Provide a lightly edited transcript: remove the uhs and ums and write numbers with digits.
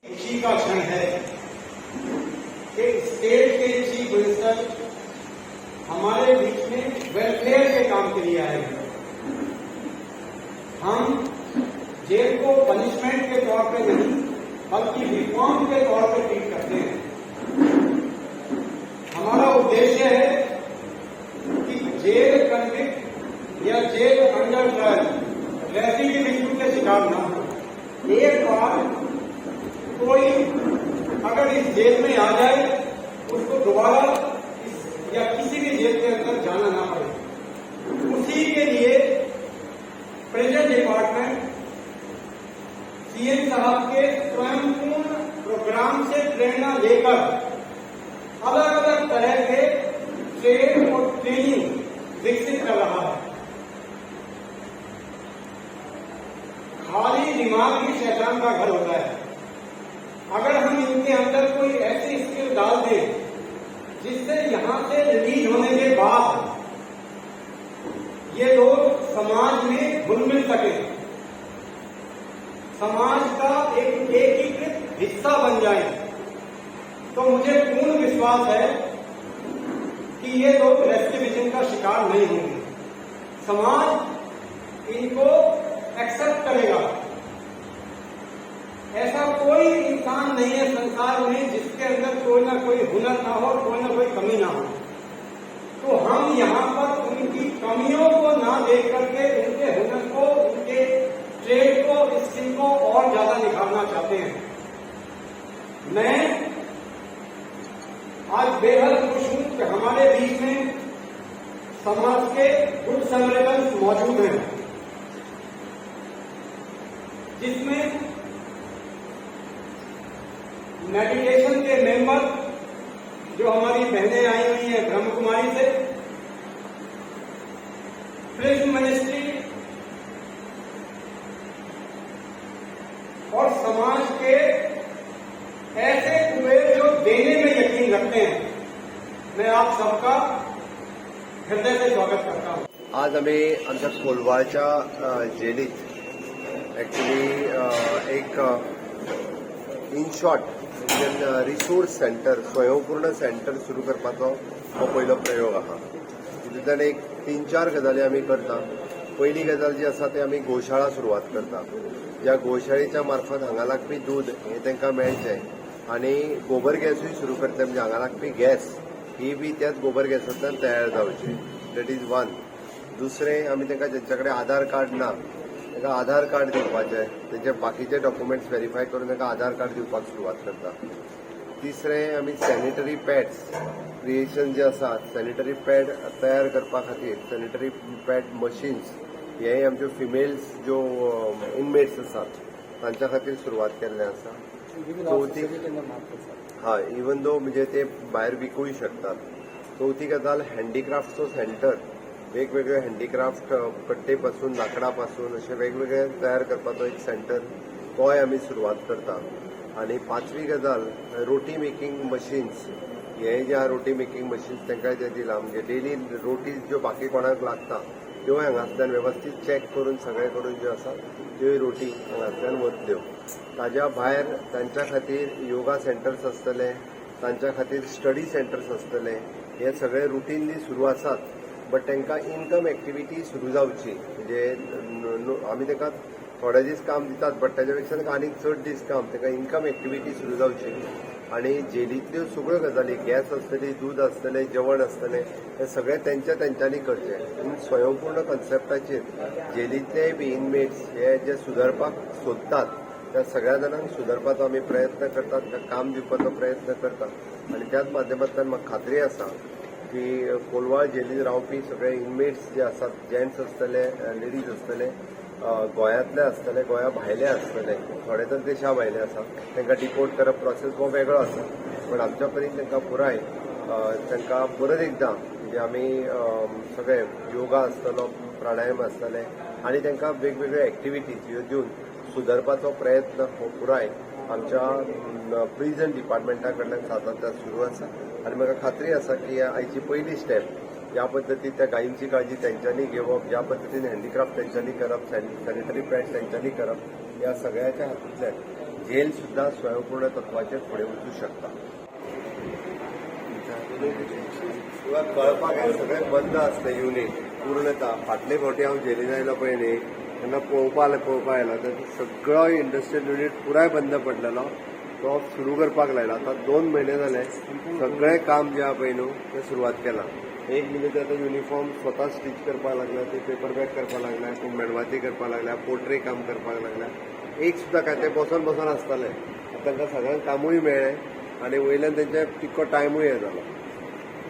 खुशी का क्षण है कि स्टेट के चीफ मिनिस्टर हमारे बीच में वेलफेयर के काम के लिए आए हैं। हम जेल को पनिशमेंट के तौर पे नहीं बल्कि रिफॉर्म के तौर पे ट्रीट करते हैं। हमारा उद्देश्य है कि जेल कन्विक्ट या जेल अंडर ट्रायल रेसिडिविज्म के शिकार न हो। एक बार कोई अगर इस जेल में आ जाए उसको दोबारा या किसी भी जेल के अंदर जाना ना पड़े। उसी के लिए प्रिजन डिपार्टमेंट सीएम साहब के स्वयंपूर्ण प्रोग्राम से प्रेरणा लेकर अलग अलग तरह के ट्रेन और ट्रेनिंग विकसित कर रहा है। खाली दिमाग ही शैतान का घर होता है। अगर हम इनके अंदर कोई ऐसी स्किल डाल दें जिससे यहां से रिलीज होने के बाद ये लोग समाज में घुल मिल सके, समाज का एक एकीकृत हिस्सा बन जाए, तो मुझे पूर्ण विश्वास है कि ये लोग रेसिडिविज्म का शिकार नहीं होंगे। समाज इनको एक्सेप्ट करेगा। ऐसा कोई इंसान नहीं है संसार में जिसके अंदर कोई ना कोई हुनर ना हो, कोई ना कोई कमी ना हो। तो हम यहाँ पर उनकी कमियों को ना देख करके उनके हुनर को, उनके ट्रेड को, स्किल को और ज्यादा निखारना चाहते हैं। मैं आज बेहद खुश हूं कि हमारे बीच में समाज के गुड सैमरिटन्स मौजूद हैं, जिसमें मेडिटेशन के मेंबर जो हमारी बहनें आई हुई हैं ब्रह्म कुमारी से, प्रिज्म मिनिस्ट्री और समाज के ऐसे हुए जो देने में यकीन रखते हैं, मैं आप सबका हृदय से स्वागत करता हूं। आज आम्ही आमच्या कोलवाळच्या जेलीत ॲक्च्युली एक इन शॉर्ट रिसोर्स सेंटर, स्वयंपूर्ण सेंटर सुरू करपाचो हो पयलो प्रयोग आहा। तितूंतल्यान एक 3-4 गजाली आमी करता। पयली गजाल जी आसा ती आमी गोशाळा सुरवात करता। ज्या गोशाळेच्या मार्फत हांगा लागपी दूध हे तांकां मेळचें आनी गोबर गॅसूय सुरू करता, म्हणजे हांगा लागपी गॅस ही बी त्याच गोबर गॅसांतल्यान तयार जावची। That is one. दुसरें, आमी तांकां जेंच्या कडेन आधार कार्ड ना तांकां आधार कार्ड दिवपाचें, तेजे बाकीचे डॉक्युमेंट्स व्हेरीफाय करून तांकां आधार कार्ड दिवपाक सुरवात करता। तिसरें, आमी सॅनिटरी पॅड्स क्रिएशन जे आसा, सॅनिटरी पॅड तयार करपा खातीर सॅनिटरी पॅड मशीन्स हेय आमच्यो फिमेल्स ज्यो इनमेट्स आसात तांच्या खातीर सुरवात केल्लें आसा। चवथी, हय, इवन दो म्हणजे ते भायर विकूय शकतात। चवथी गजाल, हँडीक्राफ्टचो सेंटर, वेगवेगळे हँडीक्राफ्ट कट्टेपासून, लाकडापासून असे वेगवेगळे तयार करपाचो एक सेंटर, तोय आमी सुरवात करता। आणि 5वी गजाल, रोटी मेकिंग मशीन्स, हे जे रोटी मेकिंग मशीन्स तांकां जे दिला, म्हणजे डेली रोटीज ज्यो बाकी कोणाक लागता त्यो हांगासल्यान वेवस्थीत चॅक करून सगळें करून ज्यो आसा त्यो रोटी हांगासल्यान वतल्यो। ताज्या भायर तांच्या खातीर योगा सेंटर्स आसतले, तांच्या खातीर स्टडी सेंटर्स आसतले, हे सगळे रुटीनली सुरू आसात। बट तांकां इनकम एक्टिविटी सुरू जावची, म्हणजे आमी तांकां थोडे दीस काम दितात, बट ताच्या पेक्षा तांकां आनीक चड दीस काम, तांकां इनकम एक्टिविटी सुरू जावची। आणि जेलींतल्यो सगळ्यो गजाली, गॅस आसतली, दूध आसतलें, जेवण आसतलें, हें सगळें तेंच्यांनी करचें। स्वयंपूर्ण कन्सेप्टाचेर जेलींतले बी इनमेट्स हे जे सुदारपाक सोदतात त्या सगळ्या जाणांक सुदारपाचो आमी प्रयत्न करतात, तांकां काम दिवपाचो प्रयत्न करतात। आनी त्याच माध्यमांतल्यान म्हाका खात्री आसा की कोलवाळ जेलींत रावपी सगळे इनमेट्स जे आसात, जेंट्स आसतले, लेडीज आसतले, गोंयांतले आसतले, गोंया भायले आसतले, थोडे तर देशा भायले आसा, तांकां डिपोर्ट करप प्रोसेस हो वेगळो आसा। पण आमच्या परीन तांकां पुराय तांकां परत एकदां म्हणजे आमी सगळे योगा आसतलो, प्राणायाम आसतले आनी तांकां वेगवेगळे एक्टिविटीज ह्यो दिवन सुदारपाचो प्रयत्न हो पुराय आमच्या प्रिजन डिपार्टमेंटा कडल्यान सातत्यान सुरू आसा। आनी म्हाका खात्री आसा की आयची पयली स्टेप ज्या पद्धतीन त्या गायींची काळजी त्यांच्यानी घेवप, ज्या पद्धतीने हँडीक्राफ्ट त्यांच्यानी करप, सॅनिटरी पॅड्स त्यांच्यानी करप, या सगळ्याच्या हातूंतल्यान जेल सुद्धा स्वयंपूर्ण तत्वाचेर फुडें वचूं शकता. तुका कळपाक हें सगळें बंद आसता युनीट पूर्णता. फाटले फावटी हांव जेलीन आयलो पळय न्ही तेन्ना पळोवपा आयलो तर सगळो इंडस्ट्रियल युनीट पुराय बंद पडलेलो. तो सुरू करपाक लायला. आतां 2 म्हयने जाले सगळें काम जें आहा पळय न्हू तें सुरवात केलां. एक मिनीट आतां युनिफॉर्म स्वता स्टिच करपाक लागला, ते पेपर बॅग करपाक लागल्या, कोण मेणवाती करपाक लागल्या, पोल्ट्री काम करपाक लागल्या. एक सुद्दां काय ते बसून आसताले. तांकां सगळ्यांक कामूय मेळ्ळें आनी वयल्यान तेंचे तितको टायमूय हे जालो.